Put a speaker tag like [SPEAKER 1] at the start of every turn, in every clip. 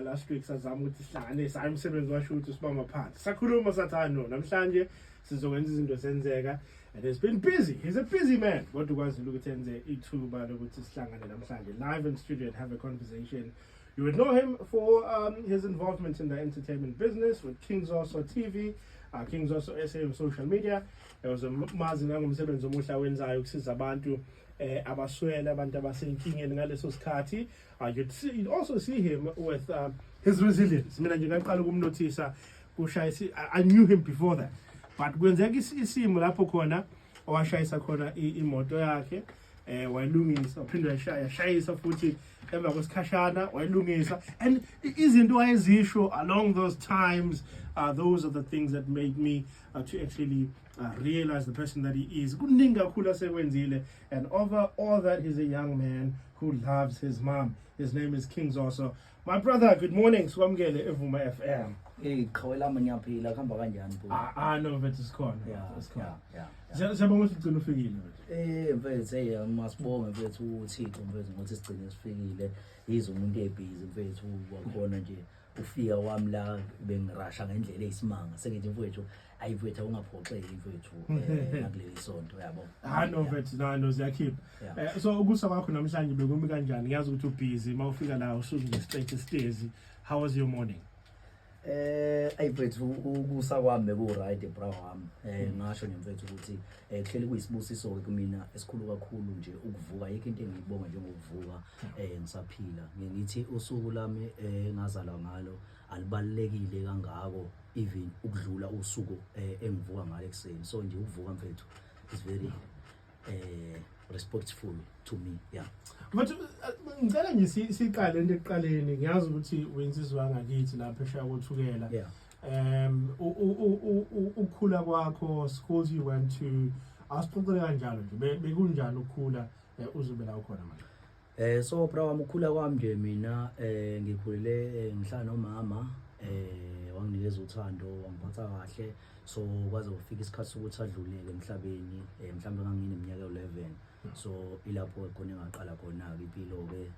[SPEAKER 1] Last week sazama ukuthi sihlanganise umsebenzi washo ukuthi sibamba phansi. Sakhuluma sathi no namhlanje sizokwenza izinto zenzeka and it's been busy. He's a busy man. Kodwa ukwazile ukuthi enze ithuba lokuthi sihlangane namhlanje live in studio and have a conversation. You would know him for his involvement in the entertainment business with Kings Also TV, Kings Also SA on social media. There was a mazi ngomsebenzi omuhle wenzayo ukusiza abantu abaswele abantu abasenkingeni ngaleso sikhathi. You'd also see him with his resilience. Mina nje ngaqala ukumnothisa kushayisa. I knew him before that, but kwenzeka isimo lapho khona owashayisa khona imoto yakhe wayilungisa uphinde yashayisa futhi emva kwesikhashana wayilungisa, and izinto wayezisho along those times, those are the things that made me to actually realize the person that he is. Kuningi kakhulu asekwenzile, and over all that, he's a young man who loves his mom. His name is Kings Also. My brother, good morning. Swamgele Evuma FM.
[SPEAKER 2] Hey, khawelama ngiyaphila khamba kanjani bo?
[SPEAKER 1] No, but it's khona.
[SPEAKER 2] Yeah.
[SPEAKER 1] Siyabonga ukuthi ugcina ufikile.
[SPEAKER 2] Mfethu masibonge mfethu uThixo mfethu ngokuthi sigcine sifikile. Yizo umuntu ebhizi mfethu wakhona nje ufika wami la bengirasha ngendlela eyisimanga. Sengithi mfethu ayifethu ungaphoxeki mfethu ngakuleli sonto yabo.
[SPEAKER 1] No, mfethu no ziyakhipha. So ukusa kwakho namhlanje bekumi kanjani? Ngiyazi ukuthi ubhizi mawufika la usuke nge-straight stairs. How was your morning?
[SPEAKER 2] Ayifethu ukusa kwami beku-right bra wami. Ngasho nje mfethu ukuthi kuhleli kuyisibusiso ke kumina esikhulu kakhulu nje ukuvuka. Yikho into engiyibonga nje ngokuvuka ngisaphila. Ngithi usuku lami ngazalwa ngalo alibalekile kangako even ukudlula usuku engivuka ngalo ekseni. So nje ukuvuka mfethu is very respectful to me, yeah.
[SPEAKER 1] But ngicela nje siqale into eqaleni. Ngiyazi ukuthi wenzizwa ngakithi lapha eShaya kothukela. Ukukhula kwakho, schools you went to, asixoxele kanjalo nje bekunjani ukukhula uzobe la ukhona manje?
[SPEAKER 2] So bra wami ukukhula kwami nje mina ngikhulele ngihlala nomama wanginikeza uthando, wangiphatha kahle. So kwaze kufika isikhathi sokuthi adluleke emhlabeni mhlawumbe ngangineminyaka 11. So ilapho khona ngaqala khona ke impilo ke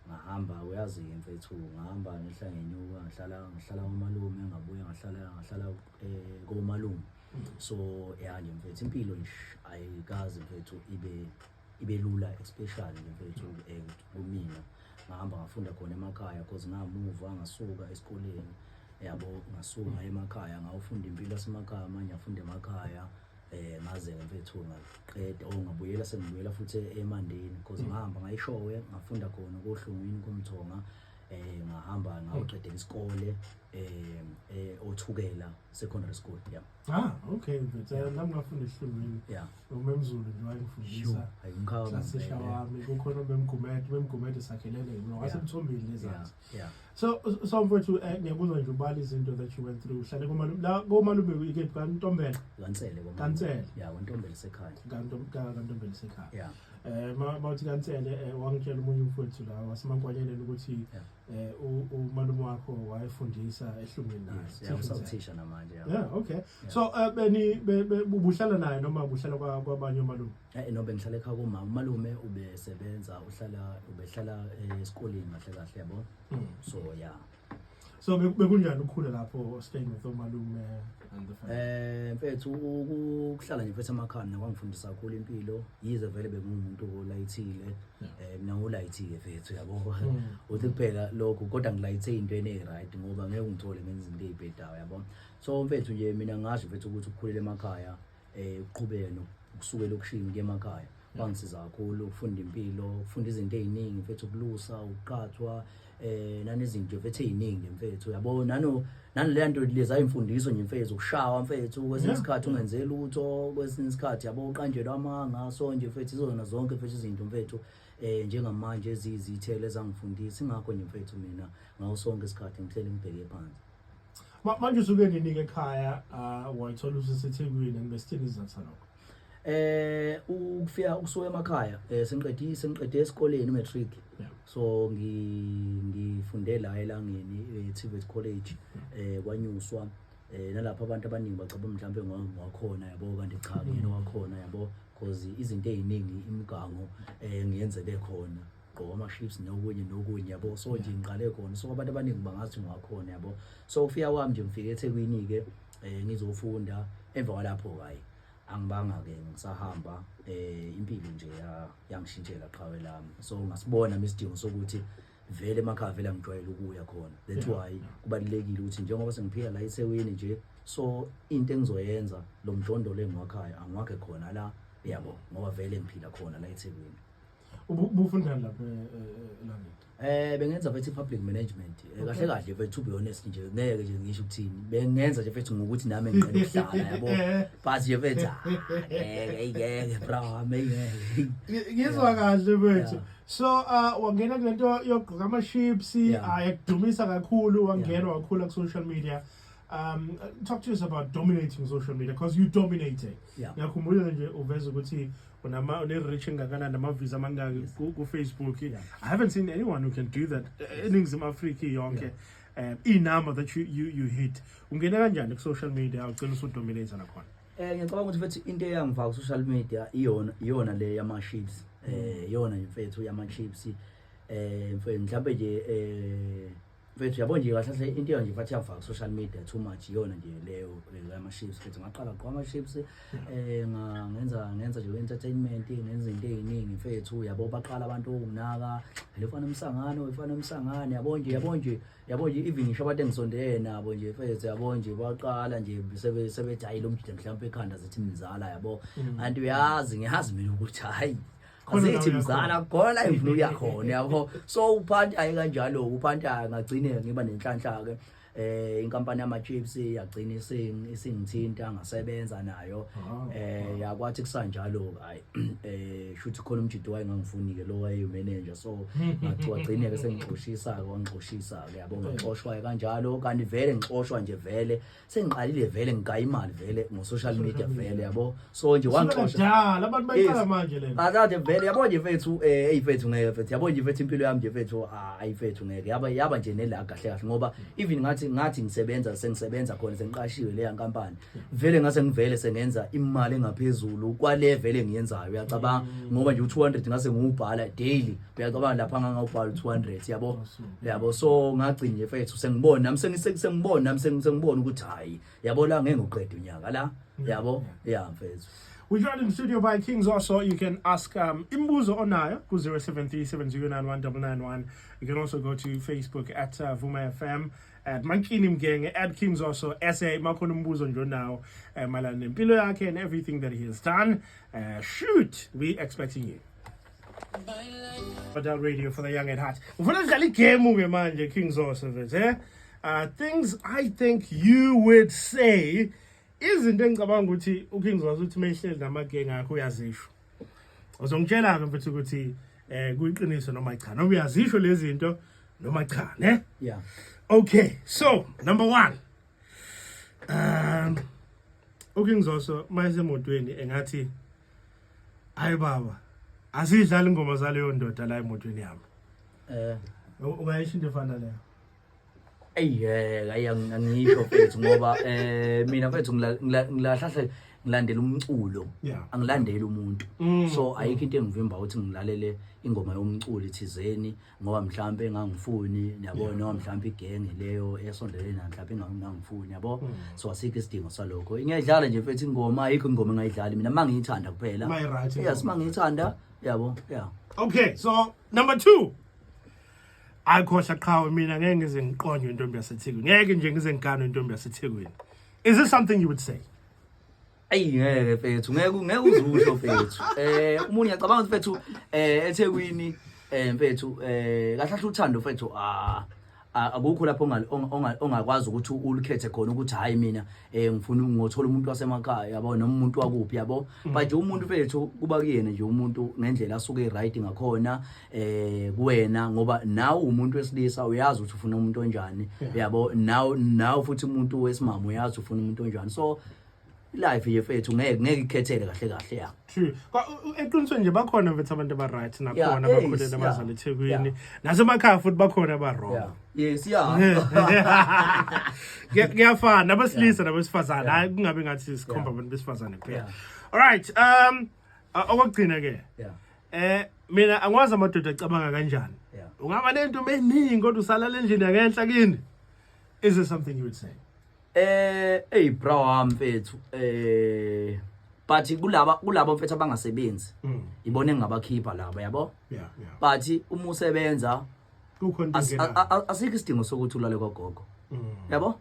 [SPEAKER 2] ngahamba uyazi mfethu ngahamba ngihla ngenyuka ngihlala umalume ngabuya ngahlala komalume. So nje mfethu impilo ayikazi mfethu ibe lula especially mfethu kumina. Ngahamba ngafunda khona emakhaya because ngamuva ngasuka esikoleni yabo ngasuka emakhaya ngawufunda impilo yasemakhaya manje ngafunda emakhaya ngaze mfethu ngaqeda ngabuyela sengibuyela futhi eMandeni because ngahamba ngayishowe ngafunda khona kohlungwini komthonga ngahamba ngaqedela isikole othukela secondary school.
[SPEAKER 1] Okay mfethu nami ngafunda ehlungwini uMemzulu nje wayengifundisa sasisha wami kukhona bemgumede sakhelele yini wasemthombeni lezansi. So mfethu ngiyabuzwa nje ubali izinto that you went through. Uhlale komalume ikephi kaNtombela? Kansele.
[SPEAKER 2] Ntombela sekhaya.
[SPEAKER 1] KaNtombela sekhaya. Mawuthi Kansele wangitshela umunye umfowethu la wasemankwanyeleni ukuthi umalume wakho wayefundisa ehlungwini naye.
[SPEAKER 2] Usawuthisha namanje.
[SPEAKER 1] Okay. So buhlala naye noma buhlala kwabanye omalume?
[SPEAKER 2] No bengihlala ekhaya komama. Umalume ubesebenza ubehlala esikoleni kahle yabo. So
[SPEAKER 1] So bekunjani ukukhula lapho staying with umalume and the family?
[SPEAKER 2] Mfethu ukuhlala nje mfethu emakhaya kwangifundisa kakhulu impilo. Yize vele bengumuntu olayithile mina ngolayithike mfethu yabo. Uthi kuphela lokho kodwa ngilayithe into ene-right ngoba ngeke ngithole ngenza into ezibhedayo yabo. So mfethu nje mina ngasho mfethu ukuthi ukukhulela emakhaya uqhubeke nokusukela okushini ke emakhaya kwangisiza kakhulu ukufunda impilo, ukufunda izinto eziningi mfethu, ukulusa, uqhathwa nanezinto mfethu eziningi mfethu yabo. Nale nto leza imfundiso nje mfethu ukushawa mfethu kwesinye isikhathi ungenze lutho, kwesinye isikhathi yabo uqanjelwa amanga. So nje mfethu izona zonke mfethu izinto mfethu njengamanje ezizithele ezangifundisa. Ingakho nje mfethu mina ngawo sonke isikhathi ngihlele ngibheke phansi.
[SPEAKER 1] Manje usuke nini ekhaya wayithola useThekwini ngesithini izathu lokho?
[SPEAKER 2] Ukufika usuke emakhaya sengiqede esikoleni matric. So ngifunde la elangeni eTVET College kwanyuswa nalapha abantu abaningi bacaba mhlambe ngakhona yabo kanti cha ngene wakhona yabo because izinto eziningi imigango ngiyenzele khona ukugqoka ama-chips nokunye yabo so nje ngiqale khona so abantu abaningi bangathi ngakhona yabo so ufika wami nje ngifike eThekwini-ke ngizofunda emva kwalapho hayi angibanga-ke ngisahamba impilo nje yangishintshela qhawe lami so ngasibona isidingo sokuthi vele emakhaya vele angijwayele ukuya khona that's why kubalulekile ukuthi njengoba sengiphila la eThekwini nje so into engizoyenza lo mjondolo engiwakhaya angiwakhe khona la yabo ngoba vele ngiphila khona la eThekwini.
[SPEAKER 1] Ubufundani lapha London?
[SPEAKER 2] Bengenza mfethu public management kahle kahle mfethu to be honest nje ngeke nje ngisho ukuthini bengenza nje mfethu ngokuthi nami ngiqale ukuhlala yabo but nje mfethu ngeke bra ngeke
[SPEAKER 1] ngizwa kahle mfethu so wangena kulento yogqoka ama-chips ayakudumisa kakhulu wangena wakhula ku social media. Talk to us about dominating social media because you dominated. Ngiyakhumbula nje uveza ukuthi une-reach engakanani nama-views amangaki ku-Facebook. I haven't seen anyone who can do that eNingizimu Afrika yonke. I-number that you hit ungena kanjani ku-social media ugcina usudominate nakhona?
[SPEAKER 2] Ngicabanga ukuthi mfethu into eyangifaka ku-social media iyona le yama-chips iyona mfethu yama-chips mhlawumbe nje mfethu yabo nje kahle into nje mfethu yangifaka social media too much iyona nje leyo ama-chips mfethu ngaqala gqoka ama-chips ngenza nje entertainment ngenza into eziningi mfethu yabo baqala abantu ukunaka lefana umsangano yabo nje even ngisho abantu engisondele nabo nje mfethu yabo nje baqala nje sebejayile umjide mhlawumbe ekhanda zithi mzala yabo anti uyazi ngiyazi mina ukuthi hayi azithi mzala khona imvulu yakhona yabo so uphanda kanjalo uphanda ngagcine ngiba nenhlanhla ke inkampani yama-chips yagcina isingithinta ngasebenza nayo yakwathi kusanjalo hayi shuthi khona umjidi wayengangifuni-ke lo wayeyimanager so wagcine-ke sengixoshisa-ke wangixoshisa-ke yabo ngixoshwa kanjalo kanti vele ngixoshwa nje vele sengiqalile vele ngigaya imali vele ngo-social media vele yabo so nje wangixosha
[SPEAKER 1] abantu bayiqala manje le
[SPEAKER 2] akade vele yabo nje mfethu eyifethu ngeke mfethu yabo nje mfethu impilo yami nje mfethu ayifethu ngeke yaba nje nela kahle kahle ngoba even ngathi sengisebenza khona sengiqashiwe leya nkampani vele ngase ngivele sengenza imali engaphezulu kwale vele ngiyenzayo uyacabanga ngoba nje u200 ngase ngiubhala daily uyacabanga lapha ngangawubhala u200 yabo so ngagcina nje mfethu sengibona nami sengibona ukuthi hayi yabo la ngeke ngiqede unyaka la yabo mfethu.
[SPEAKER 1] We're joined in the studio by Kings also. You can ask Imbuzo Onayo, 0737099991. You can also go to Facebook at Vuma FM, at Mankinim Gang, at Kings also, SA, Makon Imbuzo Njonao, Malan Impilo Yake, and everything that he has done. Shoot, we expecting you. Adult radio for the young at heart. Kings also, things I think you would say. Izinto engicabanga ukuthi uKings wazuthi mehleli namagenge akho uyazisho. Uzongitshela ke mfethu ukuthi kuyiqiniso noma cha. Noma uyazisho lezi zinto noma cha, ne?
[SPEAKER 2] Yeah.
[SPEAKER 1] Okay. So, number 1. uKings also mayisemotweni engathi hayi baba asidlala ingoma zaleyo ndoda la emotweni yami. Ungayisho into efana leyo.
[SPEAKER 2] Angisho mfethu ngoba mina mfethu ngilahlahle ngilandela umculo angilandeli umuntu so ayikho into engivimba ukuthi ngilalele ingoma yomculo ithizeni ngoba mhlambe engangifuni yabona noma mhlambe igenge leyo esondelene nami mhlambe engangifuni yabo so asikho isidingo salokho ngiyadlala nje mfethu ingoma ayikho ingoma engayidlali mina mangiyithanda kuphela yes mangiyithanda yabo
[SPEAKER 1] Okay, so number 2. Ayikhohla qhawe mina ngeke ngize ngiqonye intombi yaseThekwini. Ngeke nje ngize ngigane intombi yaseThekwini. Is this something you would say?
[SPEAKER 2] Ngeke mfethu ngeke uzusho mfethu. Umuntu ngiyacabanga mfethu eThekwini mfethu kahle uthando mfethu akukho lapho ongakwazi ukuthi ulukhethe khona ukuthi hayi mina ngifuna ngothola umuntu wasemakhaya yabo noma umuntu wakuphi yabo but umuntu mfethu kuba kuyena nje umuntu ngendlela asuke right ngakhona kuwena ngoba nawe umuntu wesilisa uyazi ukuthi ufuna umuntu onjani yabo nawe futhi umuntu wesimama uyazi ufuna umuntu onjani so life yefethu ngeke ikhethele kahle ya.
[SPEAKER 1] True. Eqinisweni nje bakhona mfethu abantu aba right nakhona bakhulela abazali eThekwini nasemakhaya futhi bakhona aba wrong.
[SPEAKER 2] Yes
[SPEAKER 1] Ngiyafana nabesilisa nabesifazana hayi kungabe ngathi sikhomba abantu besifazane kuphela. All right, okwagcina ke mina angwazi amadoda acabanga kanjani. Ungaba nento eningi kodwa usalala endlini yangenhla kini. Is there something you would say?
[SPEAKER 2] Hey bro mfethu but kulabo mfethu abangasebenzi ibone ngingabakhipha laba yabo but uma usebenza
[SPEAKER 1] kukhona
[SPEAKER 2] asikho isidingo sokuthi ulale kwagogo yabo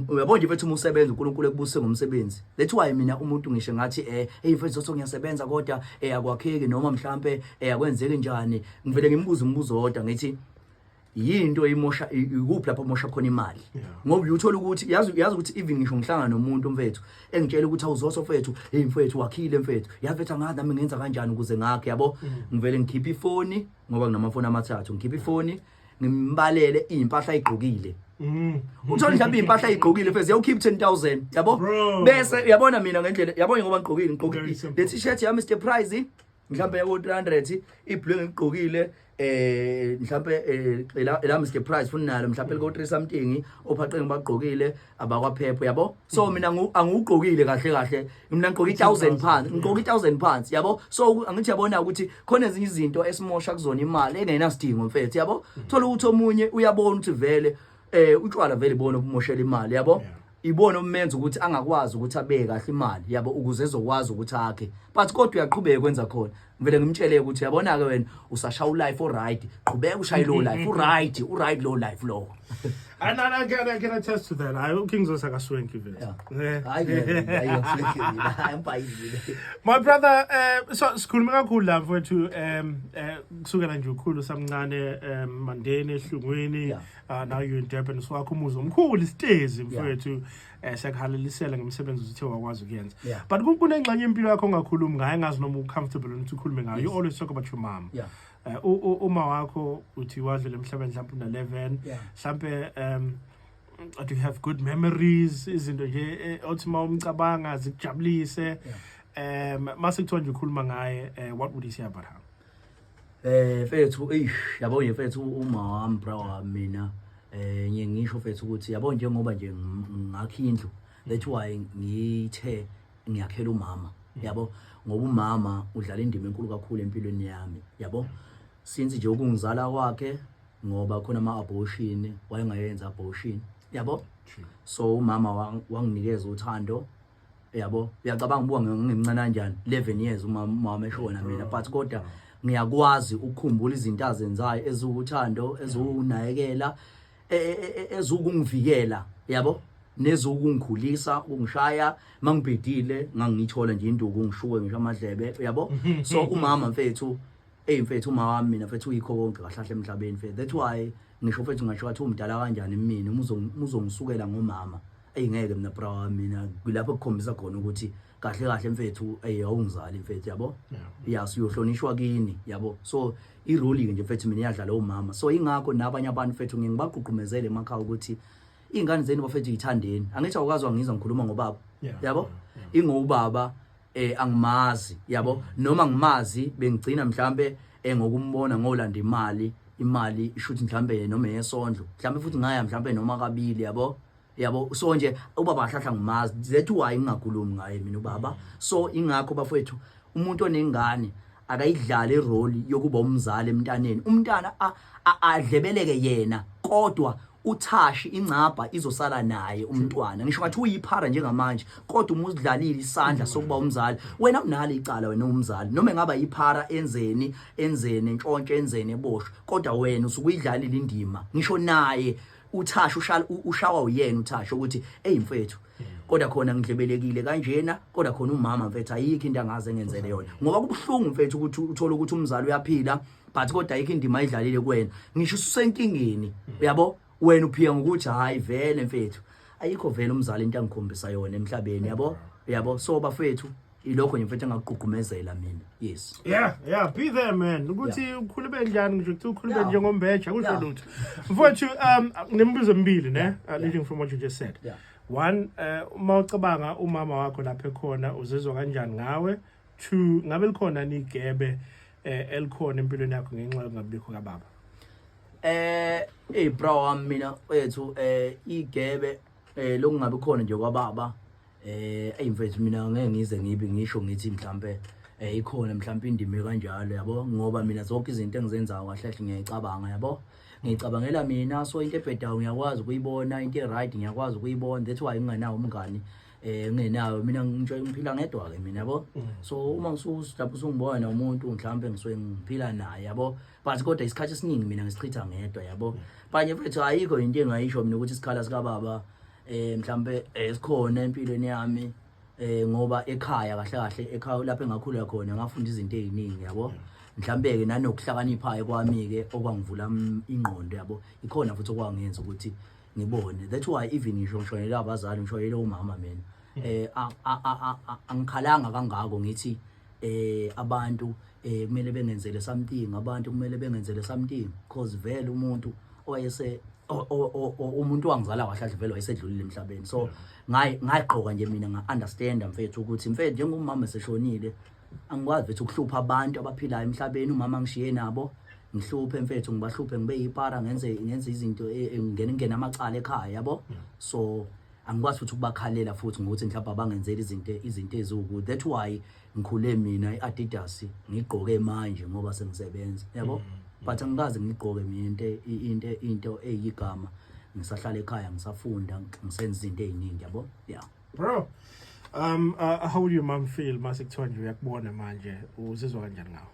[SPEAKER 2] uyabona nje mfethu uma usebenza uNkulunkulu ekubuse ngomsebenzi that's why mina umuntu ngisho ngathi hey mfethu so ngiyasebenza kodwa akwakheki noma mhlambe akwenzeki njani ngivele ngimbuza umbuzo wodwa ngithi yinto imosha ikuphi lapho mosha khona imali ngoba uyuthola ukuthi yazi ukuthi even ngisho ngihlangana nomuntu mfethu engitshela ukuthi awuzoso mfethu hey mfethu wakhile mfethu yafetha ngathi nami ngenza kanjani ukuze ngakhe yabo ngivele ngikhipha ifoni ngoba nginamafoni amathathu ngikhipha ifoni ngimbalele impahla ayigqokile uthola mhlawumbe impahla ayigqokile mfethu yawukhipha 10,000 yabo bese yabona mina ngendlela yabona ngoba ngigqokile le t-shirt yami Mr Price mhlawumbe yawo 300 iblue ngigqokile mhlawumbe la Mr Price funa nalo mhlawumbe liko 3 something ophaqe ngibagqokile abakwaphepho yabo so mina angugqokile kahle mina ngigqoka 1,000 pounds ngigqoka 1,000 pounds yabo so angithi yabona ukuthi khona ezinye izinto esimosha kuzona imali engenasidingo mfethu yabo thola ukuthi omunye uyabona ukuthi vele utshwala vele ibona ubumoshela imali yabo ibona umenza ukuthi angakwazi ukuthi abeke kahle imali yabo ukuze ezokwazi ukuthi akhe but kodwa uyaqhubeka kwenza khona ngivele ngimtshele ukuthi yabona ke wena usashaya life alright qhubeka ushaye low life right low life lo
[SPEAKER 1] and I can attest to that. I Kings was like a swanky village. My brother, so school me kakhulu mfowethu kusukela nje ukhulu samncane Mandeni ehlungweni now you in Durban so akumuzo omkhulu isitezi mfowethu siyakhalelisela ngomsebenzi uzithe wakwazi ukuyenza but kunengxenye impilo yakho ongakhulumi ngayo ngazi noma ucomfortable ukuthi ukhulume ngayo you always talk about your mom uma wakho uthi wadlule emhlabeni mhlawumbe una 11 mhlawumbe do you have good memories izinto nje othi mawumcabanga zikujabulise mase kuthiwa nje ukhuluma ngaye what would you say about her
[SPEAKER 2] mfethu yabona mfethu uma wami bro wami mina ngisho mfethu ukuthi yabona njengoba nje ngakho indlu that's why ngithe ngiyakhela umama yabo ngoba umama udlala indima enkulu kakhulu empilweni yami yabo since nje ukungizala kwakhe ngoba khona ama-abortion wayengayenza abortion yabo so umama wanginikeza uthando yabo uyacabanga ubuka ngimncane kanjani 11 years umama eshona mina but kodwa ngiyakwazi ukukhumbula izinto azenzayo ezuthando ezunayekela ezukungivikela yabo nezokungikhulisa ungishaya mangibhedile ngangithola nje induku ngishuke ngisho amadlebe yabo so umama mfethu mfethu uma wami mina mfethu uyikho konke kahlahle emhlabeni mfethu that's why ngisho mfethu ngisho wathi umdala kanjani mina uzongisukela ngomama ngeke mina bra wami mina kulapho kukhombisa khona ukuthi kahle mfethu awungizali mfethu yabo siyohlonishwa kini yabo so irole nje mfethu mina iyadlala umama so ingakho nabanye abantu mfethu ngingibaqhuqumezele emakhaya ukuthi ingane zeni bafethu yithandeni angithi awukwazi ngizwa ngikhuluma ngobaba yabo ingobaba angimazi yabo noma ngimazi bengigcina mhlambe ngokumbona ngolanda imali ishuthi mhlambe noma yesondlo mhlambe futhi ngaya mhlambe noma kabili yabo so nje ubaba ahlahla ngimazi that's why ngingakhulumi ngaye mina ubaba so ingakho bafethu umuntu onengane akayidlala irole yokuba umzali emntaneni umntana adlebeleke yena kodwa uthashi ingcaba izosala naye umntwana ngisho ngathi uyiphara njengamanje kodwa umudlalile isandla sokuba umzali wena unalo icala wena umzali noma engaba yiphara enzeni ntshontshe enzeni eboshwe kodwa wena usukuyidlalile indima ngisho naye uthashi ushawa uyena uthashi ukuthi mfethu kodwa khona ngidlebelekile kanjena kodwa khona umama mfethu ayikho into angaze ngenzele yona ngoba kubuhlungu mfethu ukuthi uthola ukuthi umzali uyaphila but kodwa ayikho indima ayidlalile kuwena ngisho usenkingeni yabo wena uphika ngokuthi hayi vele mfethu ayikho vele umzali into angikhombisa yona emhlabeni yabo so bafethu ilokho nje mfethu engaqhuqumezela mina yes
[SPEAKER 1] be there man ukuthi ukhulube njani ngisho ukuthi ukhulube njengombeja kusho lutho mfethu nemibuzo emibili ne leading from what you just said one uma ucabanga umama wakho lapha ekhona uzizwa kanjani ngawe two ngabe likhona nigebe elikhona empilweni yakho ngenxa yokungabikho kababa
[SPEAKER 2] bro wami mina wethu igebe lokungabe khona nje kwababa mfethu mina ngeke ngize ngibe ngisho ngithi mhlambe ikhona mhlawumbe indime kanjalo yabo ngoba mina zonke izinto engizenzayo kahle kahle ngiyayicabanga yabo ngicabangela mina so into ebhedayo ngiyakwazi ukuyibona into eright ngiyakwazi ukuyibona that's why nginganawo umngani ngingenayo mina ngiphila ngedwa ke mina yabo so uma lapho usungibona umuntu mhlawumbe ngisuke ngiphila naye yabo but kodwa isikhathi esiningi mina ngisichitha ngedwa yabo banye mfethu ayikho into engayisho mina ukuthi isikhala sika baba mhlawumbe esikhona empilweni yami ngoba ekhaya kahle kahle ekhaya lapho engakhula khona ngafunda izinto eziningi yabo mhlawumbe ke nanokuhlakaniphayo kwami ke okwangivula ingqondo yabo ikhona futhi okwangenza ukuthi ngibone that's why even ngishonela abazali ngishonela umama mina angikhalanga kangako ngithi abantu kumele bengenzele something abantu kumele bengenzele something because vele umuntu oyese umuntu wangizala kahle vele wayesedlulile emhlabeni so ngayigqoka nje mina nga-understand mfethu ukuthi mfethu njengomama eseshonile angikwazi mfethu ukuhlupha abantu abaphilayo emhlabeni umama ngishiye nabo ngihluphe mfethu ngibahluphe ngibe yipara ngenze izinto ngene amacala ekhaya yabo so angikwazi futhi ukubakhalela futhi ngokuthi mhlawumbe abangenzeli izinto eziwukuthi that's why ngikhule mina i-Adidas ngigqoke manje ngoba sengisebenza yabo but angikaze ngigqoke mina into eyigama ngisahlala ekhaya ngisafunda ngisenza izinto eziningi yabo yeah
[SPEAKER 1] bro how would your mom feel mase kuthiwa nje uyakubona manje uzizwa kanjani ngawo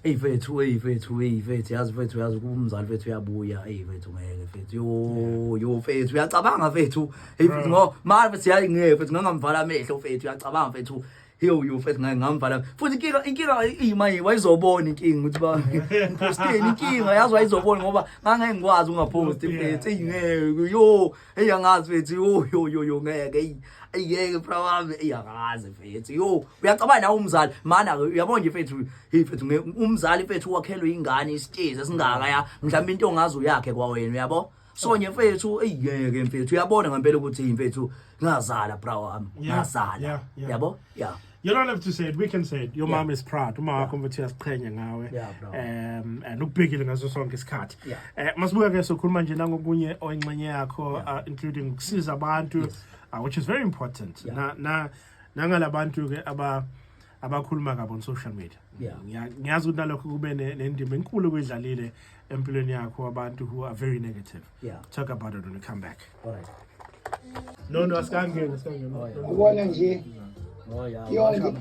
[SPEAKER 2] Fethu yazi fethu yazi ukuba umzali fethu uyabuya fethu ngeke fethu yo fethu uyacabanga fethu fethu ngo manje siyayi ngeke fethu ngangamvala amehlo fethu uyacabanga fethu yo fethu ngeke ngamvala futhi inkinga imanje wayizobona inkinga ukuthi ba posteni inkinga yazi wayizobona ngoba ngangeke ngikwazi ungapost fethu ngeke yo angazi fethu yo ngeke ayeke problem iyakaze fethu yo uyacabanga nawe umzali mana uyabona nje fethu fethu umzali fethu wakhelwe ingane isithize singaka ya mhlawumbe into ongazi uyakhe kwawena uyabo so nje mfethu ngeke mfethu uyabona ngempela ukuthi mfethu ngazala bra wami ngazala yabo yeah
[SPEAKER 1] you don't have to say it we can say it your mom is proud uma wakho mfethu uyasiqhenya ngawe and ukubhekile ngaso sonke isikhathi masibuka ke sokhuluma nje nangokunye oyingxenye yakho including ukusiza abantu which is very important nangalabantu ke abakhuluma kabi on social media ngiyazi ukuthi nalokho kube nendima enkulu kwidlalile empilweni yakho abantu who are very negative talk about it when we come back
[SPEAKER 2] all right
[SPEAKER 1] no asikangeni
[SPEAKER 3] ubona nje yonke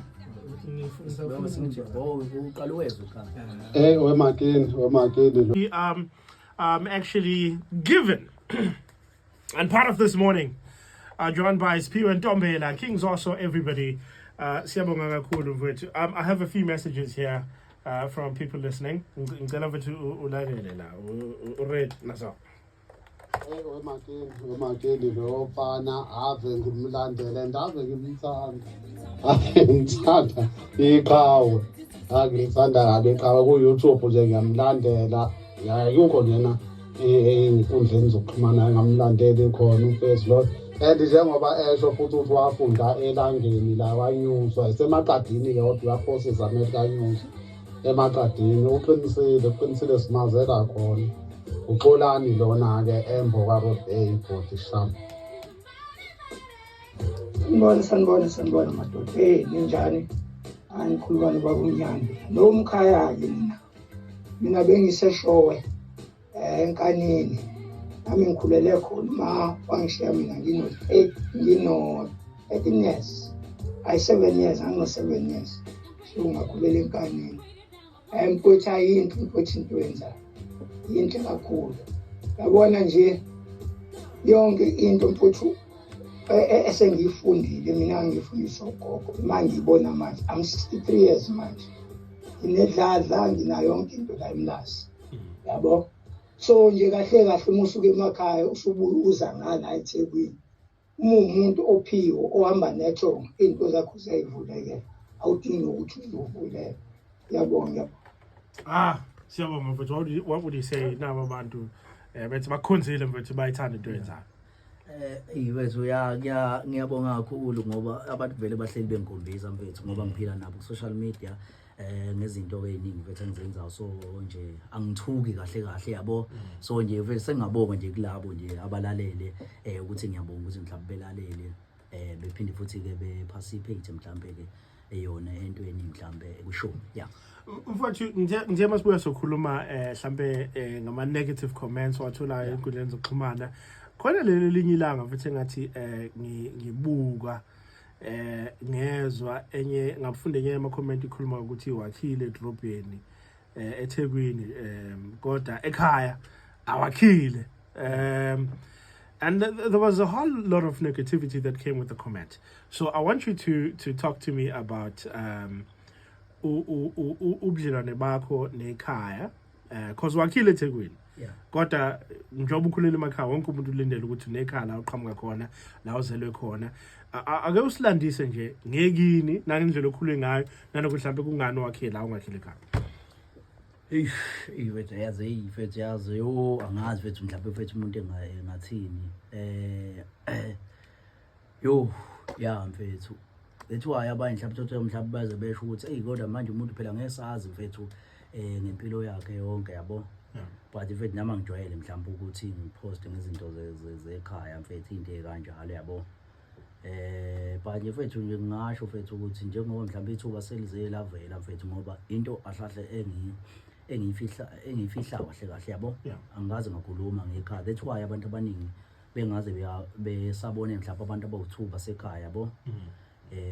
[SPEAKER 2] uqala uwezwe
[SPEAKER 1] we actually given and part of this morning joined by Sphiwe Ntombela, Kings also everybody. Siyabonga kakhulu mfethu. I have a few messages here from people listening. Ngicela mfethu ulalele la. Uread naso.
[SPEAKER 4] Wemakeni lo fana ave ngimlandele ndave ngimthanda. Ave ngithanda iqhawe. Ngithanda kabe iqhawe ku YouTube nje ngiyamlandela. Yayikho njena einkundleni zokuxhumana ngamlandeli khona uFacebook. And njengoba esho futhi ukuthi wafunda elangeni la wanyuswa esemaqadini ke kodwa uyaphosisa amehla anyuswa emaqadini uqinisile simazela khona uxolani lona ke embo kwa Road Bay body shop
[SPEAKER 3] sanibona madoda ninjani angikhuluma nobabunyani lo mkhaya ke mina bengiseshowe enkanini nami ngikhulele khona ma wangishiya mina ngino 18 years 7 years angino 7 years so ngakhulele enkanini mfowethu ayinto into yenza into kakhulu yabona nje yonke into mfowethu esengiyifundile mina ngifundisa ugogo manje ngibona manje I'm 63 years manje nginedladla nginayo yonke into la emlasi yabo so nje kahle umusuke emakhaya usubuya uza ngala eThekwini umuntu ophiwo ohamba nethonga into zakho ziyayivulekela awudingi ukuthi uzuvuleke yabonga
[SPEAKER 1] siyabonga mfethu what would you say nabo abantu bethi bakhonzile mfethu bayithanda into yenzayo
[SPEAKER 2] Wethu ngiyabonga kakhulu ngoba abantu vele bahleli bengikhombisa mfethu ngoba ngiphila nabo ku social media ngezinto eziningi mfethu engizenzayo so nje angithuki kahle yabo so nje vele sengabonga nje kulabo nje abalalele ukuthi ngiyabonga ukuthi mhlawumbe belalele bephinde futhi ke be participate mhlawumbe ke eyona entweni mhlambe kusho yeah.
[SPEAKER 1] Mfowethu nje masibuya sokhuluma mhlambe ngama negative comments watholayo enkundleni zokuxhumana khona leli linye ilanga futhi engathi ngibuka ngezwa enye ngafunde enye ama comment ikhuluma ukuthi wakhile edrobheni eThekwini kodwa ekhaya awakhile and there was a whole lot of negativity that came with the comment. So I want you to talk to me about ubudlelwane bakho nekhaya because wakhile eThekwini kodwa njengoba ukhulela emakhaya wonke umuntu ulindele ukuthi unekhaya la uqhamuka khona la uzelwe khona ake usilandise nje ngekini nangendlela okhulwe ngayo nanokuthi mhlawumbe kungani wakhile la ungakhile ekhaya.
[SPEAKER 2] Ifethu yazi angazi fethu mhlawumbe fethu umuntu engathini mfethu lethiwa abanye mhlawumbe mhlawumbe baze besho ukuthi hey kodwa manje umuntu phela ngesazi mfethu ngempilo yakhe yonke yabo but mfethu nama ngijwayele mhlawumbe ukuthi ngiposte ngezinto zekhaya mfethu into ekanjalo yabo but mfethu nje ngingasho mfethu ukuthi njengoba mhlawumbe ithuba selize lavela mfethu ngoba into ahlahle engiyifihla kahle yabo angazi ngakhuluma ngekhaya that's why abantu abaningi bengaze besabone mhlawumbe abantu abawuthuba sekhaya yabo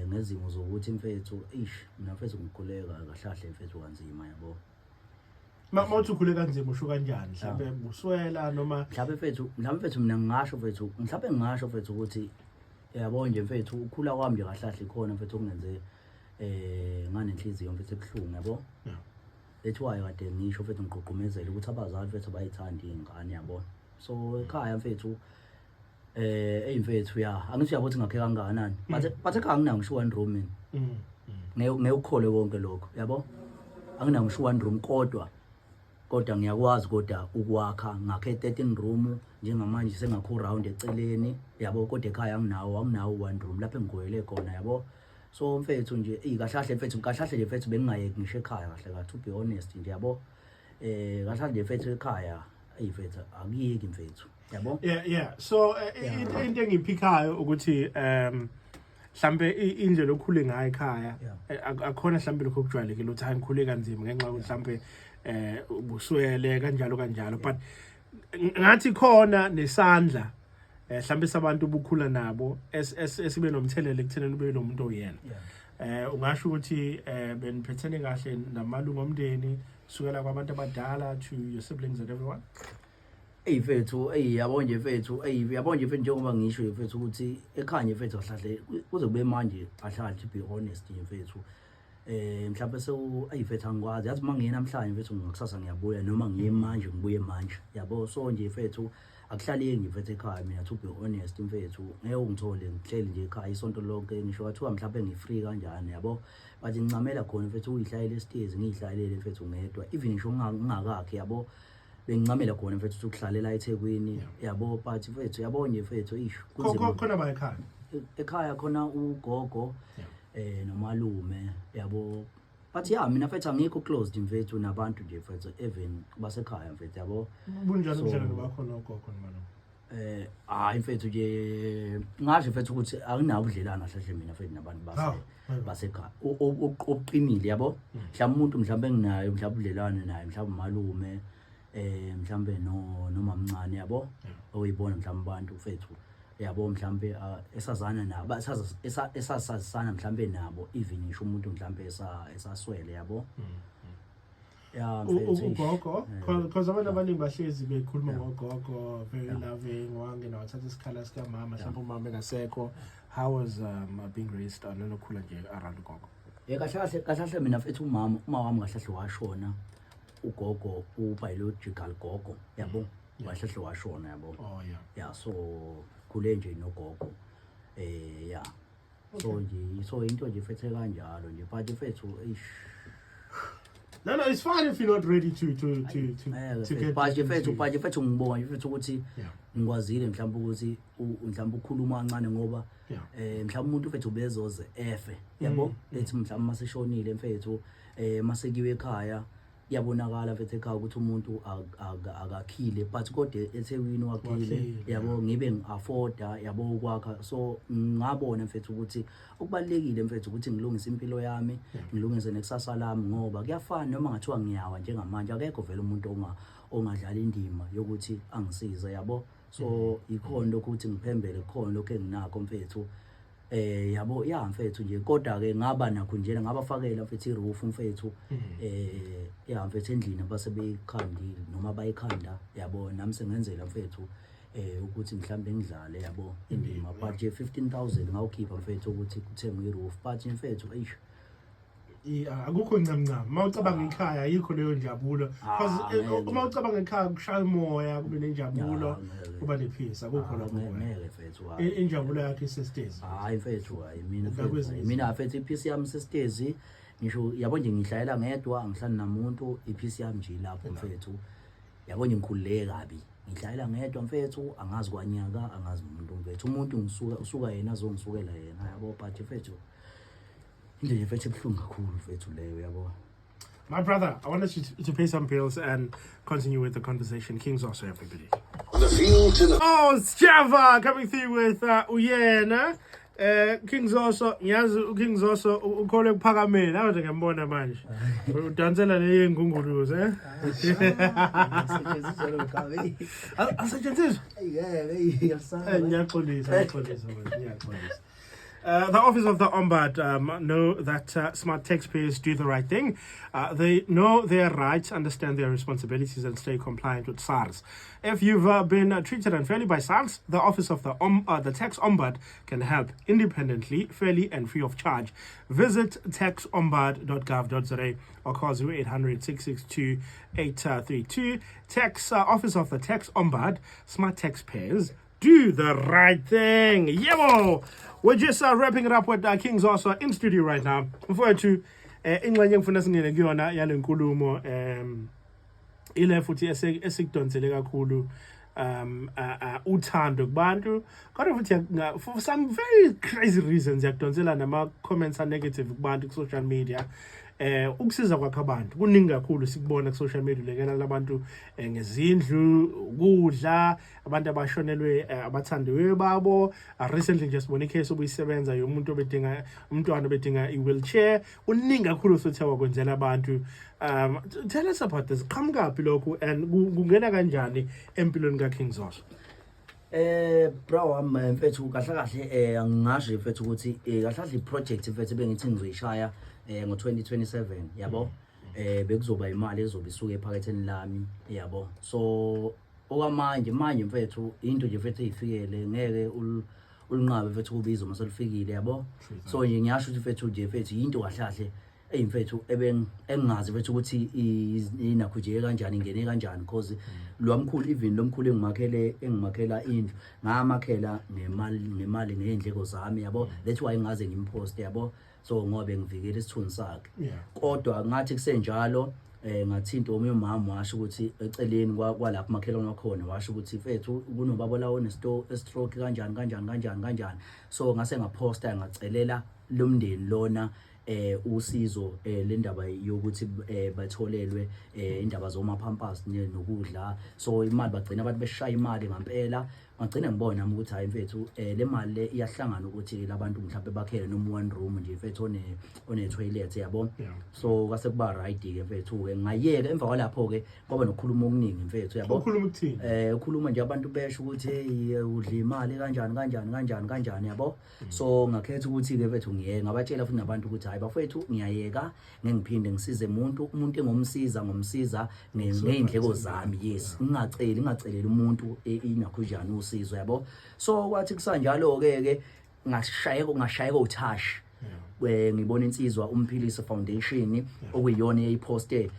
[SPEAKER 2] ngezimo zokuthi mfethu mina mfethu ngikhuleka kahle mfethu kanzima yabo
[SPEAKER 1] mawuthi ukhule kanzima usho kanjani mhlawumbe uswela noma
[SPEAKER 2] mhlawumbe mfethu mina ngingasho mfethu mhlawumbe ngingasho mfethu ukuthi yabo nje mfethu ukhula kwami nje kahle khona mfethu okungenze nganenhliziyo mfethu ebuhlungu yabo lethiwayo kade ngisho mfethu ngiqoqumezela ukuthi abazali mfethu bayithanda ingane yabo so ekhaya mfethu mfethu angithi yabothi ngakhe kangakanani but ekhaya anginawo ngisho one room ngekukhole konke lokho yabo anginawo ngisho one room kodwa ngiyakwazi kodwa ukwakha ngakhe 13 room njengamanje sengakho round eceleni yabo kodwa ekhaya anginawo one room lapho engigoyele khona yabo so mfethu nje kahlahle nje mfethu bengingayeki ngisho ekhaya kahle to be honest nje yabo kahlahle nje mfethu ekhaya mfethu akuyeki mfethu yabo
[SPEAKER 1] so into engiphikayo ukuthi mhlambe indlela okhule ngayo ekhaya akukhona mhlambe lokho kujwayelekile ukuthi angikhule kanzima ngenxa ukuthi mhlambe ubuswele kanjalo but ngathi khona nesandla mhlambe sabantu ubukhula nabo esibe nomthelele ekutheneni ube nomuntu oyena ungasho ukuthi beniphethene kahle namalungu omndeni sukela kwabantu abadala to your siblings and everyone.
[SPEAKER 2] Mfethu yabo nje mfethu njengoba ngisho mfethu ukuthi ekhaya mfethu kahlahle kuze kube manje ahlahle to be honest mfethu mhlawumbe mfethu angikwazi yazi mangena namhlanje mfethu ngakusasa ngiyabuya noma ngiye manje ngibuye manje yabo so nje mfethu akuhlaleki mfethu ekhaya mina to be honest mfethu ngeke ungithole ngihleli nje ekhaya isonto lonke ngisho kwathiwa mhlawumbe ngifree kanjani yabo but ngincamela khona mfethu uyihlayele stairs ngiyihlayelele mfethu ngedwa even ngisho ngingakakhe yabo bengincamela khona mfethu ukuhlalela eThekwini yabo but mfethu yabo nje mfethu
[SPEAKER 1] khona ba
[SPEAKER 2] ekhaya khona ugogo nomalume yabo but mina mfethu angikho closed mfethu nabantu nje mfethu even basekhaya mfethu yabo
[SPEAKER 1] bunjani umhlangano bakho nogogo nomalume
[SPEAKER 2] mfethu nje ngasho mfethu ukuthi anginawo ubudlelana kahle mina mfethu nabantu basekhaya obuqinile yabo mhlawumbe umuntu mhlawumbe enginayo mhlawumbe ubudlelane naye mhlawumbe umalume mhlambe nomamncane yabo oyibona mhlambe abantu mfethu yabo mhlambe esazana nabo esasazana mhlambe nabo even ngisho umuntu mhlambe esaswele yabo
[SPEAKER 1] ugogo because abantu abaningi bahlezi bekhuluma ngogogo very loving wangena wathatha isikhala sika mama mhlawumbe umama engasekho how was being raised anokhula nje around ugogo
[SPEAKER 2] kahle mina mfethu umama wami kahle washona ugogo biological gogo yabo wahlahle washona yabo so khule nje nogogo so into nje fethe kanjalo nje but mfethu
[SPEAKER 1] no it's fine if you're not ready to get
[SPEAKER 2] but mfethu ngibonga mfethu ukuthi ngikwazile mhlawumbe ukuthi mhlawumbe ukhuluma kancane ngoba mhlawumbe umuntu mfethu bezoze efe yabo ethi mhlawumbe maseshonile mfethu masekiwe ekhaya yabonakala mfethu ekhaya ukuthi umuntu akakhile but kodwa eThekwini wakhile yabo ngibe ngi-afforda yabo ukwakha so ngabona mfethu ukuthi okubalekile mfethu ukuthi ngilungise impilo yami ngilungise nekusasa lami ngoba kuyafana noma ngathiwa ngiyawa njengamanje akekho vele umuntu ongadlala indima yokuthi angisize yabo so ikhona ukuthi ngiphembele khona lokho enginakho mfethu yabo ya mfethu nje kodwa ke ngaba nakho njena ngabafakela mfethu iroof mfethu ya mfethu endlini abasebeyikhandile noma bayikhanda yabo nami sengenzela mfethu ukuthi mhlambe ngidlale yabo indima but nje 15,000 ngawukhipha mfethu ukuthi kuthengwe iroof but mfethu eish
[SPEAKER 1] akukho ncamncam mawucabanga ekhaya ayikho leyo njabulo because uma ucabanga ekhaya kushaya umoya kube nenjabulo kuba nepeace akukho lokho
[SPEAKER 2] ngeke mfethu
[SPEAKER 1] injabulo yakhe isesitezi
[SPEAKER 2] hayi mfethu hayi mina mfethu ipeace yami sesitezi ngisho yabo nje ngihlayela ngedwa angihlali namuntu ipeace yami nje lapho mfethu yabo nje ngikhululeke kabi ngihlayela ngedwa mfethu angazi kwanyaka angazi umuntu mfethu umuntu usuka yena azongisukela yena yabo but mfethu
[SPEAKER 1] my brother, I want you to pay some bills and continue with the conversation. King's also everybody. Oh, it's Java coming through with Uyena. King's also ukhole kuphakamela awuthi ngiyambona manje udansela le ngunguluzi asetshenziswa ngiyaxolisa The Office of the Ombud know that smart taxpayers do the right thing. They know their rights, understand their responsibilities, and stay compliant with SARS. If you've been treated unfairly by SARS, the Office of the Tax Ombud can help independently, fairly, and free of charge. Visit taxombud.gov.za or call 0800 662 832. Office of the Tax Ombud, smart taxpayers do the right thing. Yebo! We're just wrapping it up with King's also in studio right now. Mfowethu ingxenye ngifuna singene kuyona yale nkulumo ile futhi esikudonsele kakhulu uthando kubantu kodwa futhi for some very crazy reasons yakudonsela nama comments are negative kubantu ku social media. Ukusiza kwakhe abantu kuningi kakhulu sikubona ku social media lekena labantu ngezindlu ukudla abantu abashonelwe abathandiwe babo recently just sibone case obuyisebenza yomuntu obedinga umntwana obedinga i-wheelchair kuningi kakhulu sothi wakwenzela abantu tell us about this qhamuka lokho and kungena kanjani empilweni ka King Zoso
[SPEAKER 2] bro wami mfethu kahle angingasho mfethu ukuthi kahle project mfethu bengithi ngizoyishaya ngo-2027 yabo bekuzoba imali ezobe isuke ephaketheni lami yabo so okwamanje mfethu into nje mfethu eyifikele ngeke ulinqabe mfethu kubiza uma selifikile yabo so nje ngiyasho ukuthi mfethu nje mfethu into kahle mfethu engingazi mfethu ukuthi inakho nje kanjani ingene kanjani because lwamkhulu even lomkhulu engimakhela indlu ngamakhela ngemali ngeindleko zami yabo that's why ngaze ngimpost yabo so ngobe ngivikele isithunzi sakhe kodwa ngathi kusenjalo ngathinta omunye umama washo ukuthi eceleni kwalapha makhelwane wakhona washo ukuthi mfethu kunobaba lawo stroke kanjani so ngase ngaposta ngacelela lomndeni lona usizo le ndaba yokuthi batholelwe indaba zomaphampas nokudla so imali bagcina abantu beshaya imali ngempela ngagcina ngibona nami ukuthi hayi mfethu le mali le iyahlangana ukuthi labantu mhlawumbe bakhele noma one room nje mfethu one toilet yabo so kase kuba right ke mfethu ke ngayeka emva kwalapho ke kwaba nokukhuluma okuningi mfethu yabo
[SPEAKER 1] ukhuluma ukuthini
[SPEAKER 2] ukhuluma nje abantu besho ukuthi hey udla imali kanjani yabo so ngakhetha ukuthi ke mfethu ngabatshela futhi nabantu ukuthi hayi bafethu ngiyayeka ngiphinde ngisize umuntu ngomsiza ngeindleko zami yes ngingaceleli umuntu inakhujana usizo yabo so kwathi kusanjalo ke ngashayeka uthash ngibona insizwa umphilisi foundation okuyiyona eyiposte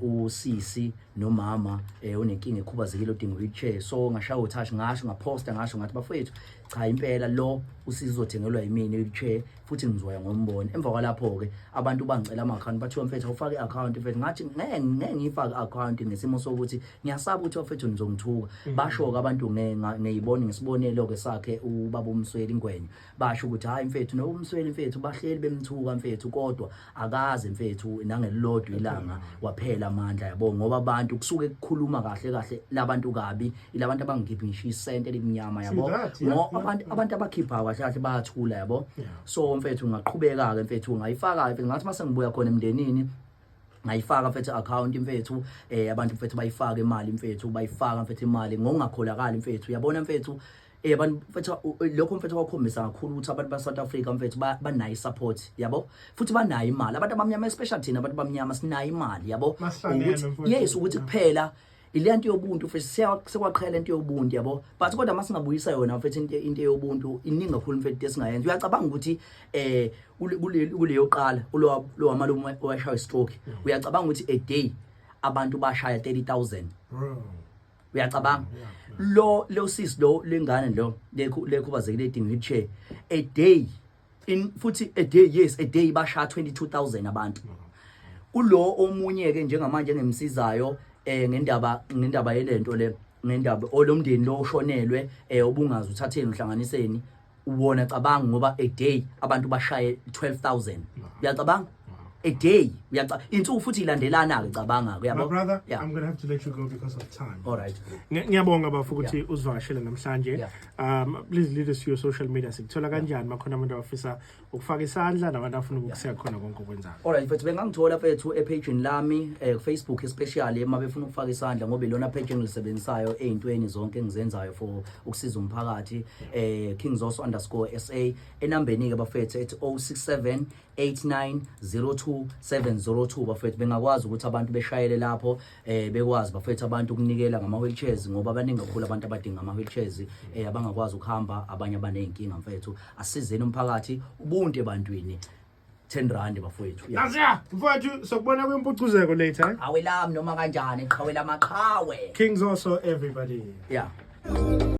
[SPEAKER 2] usisi nomama unenkinga ekhubazekile odinga wheelchair so ngashaya uthash ngaposta ngathi bafethu cha impela lo usizo uzothengelwa yimini wheelchair futhi ngizoya ngombono emva kwalapho ke abantu bangicela ama-account bathiwa mfethu awufake i-account mfethu ngathi ngeke ngifake i-account ngesimo sokuthi ngiyasaba ukuthi mfethu nizongithuka basho-ke abantu ngiyibona ngesibonelo-ke sakhe ubaba uMsweli Ingwenya basho ukuthi hayi mfethu noUMsweli mfethu bahleli bemthuka mfethu kodwa akaze mfethu nangelilodwa ilanga kwaphela amandla yabo ngoba abantu kusuke kukhuluma kahle labantu kabi ilabantu abangikhiphi ngisho isente elimnyama yabo ngoba abantu abakhipha kahle bayathula yabo so mfethu ngaqhubeka ke mfethu ngayifaka ngathi mase ngibuya khona emndenini ngayifaka mfethu account mfethu abantu mfethu bayifaka imali mfethu bayifaka mfethu imali ngokungakholakala mfethu yabona mfethu abantu mfethu lokho mfethu wakhombisa kakhulu ukuthi abantu baSouth Africa mfethu banayo support yabo futhi banayo imali abantu abamnyama especially thina abantu bamnyama sinayo imali yabo ukuthi yes ukuthi kuphela ilento yobuntu mfethu sekwaqhela into yobuntu yabo but kodwa masingabuyisa yona mfethu into yobuntu iningi kakhulu mfethu esingayenza uyacabanga ukuthi kuleyo qala lo amalume owashaya stroke uyacabanga ukuthi a day abantu bashaya 30,000 uyacabanga lo sis lo lengane lo lekhubazekile edinga wheelchair a day futhi a day yes a day bashaya 22,000 abantu kulo omunye ke njengamanje ngemsizayo ngendaba yelento le ngendaba olomndeni lo ushonelwe ubungazi uthatheni uhlanganiseni ubona cabanga ngoba a day abantu bashaye 12,000 uyacabanga a day insuku futhi ilandelana ke cabanga ke
[SPEAKER 1] yabo brother
[SPEAKER 2] yeah.
[SPEAKER 1] I'm going to have to let you go because of time.
[SPEAKER 2] All right.
[SPEAKER 1] Ngiyabonga bafu ukuthi uzivakashele namhlanje. Please lead us to your social media sikuthola kanjani makhona abantu abafisa ukufaka isandla nabantu afuna ukukuseka khona konke okwenzayo.
[SPEAKER 2] All right mfethu bengangithola mfethu epage lami Facebook especially ema befuna ukufaka isandla ngoba ilona page engilisebenzisayo ezintweni zonke engizenzayo for ukusiza umphakathi kingsoso_SA enambeni ke bafethu ethi 06789027002 bafethu bengakwazi ukuthi abantu beshayele lapho bekwazi bafethu abantu ukunikela ngama wheelchairs ngoba abaningi kakhulu abantu abadinga ama wheelchairs abangakwazi ukuhamba abanye abanenkinga mfethu asizeni umphakathi ubuntu ebantwini 10 rand bafethu
[SPEAKER 1] yaziya mfowethu sokubona kwempucuzeko later
[SPEAKER 2] awelami noma kanjani qhawela amaqhawe
[SPEAKER 1] Kings also everybody
[SPEAKER 2] yeah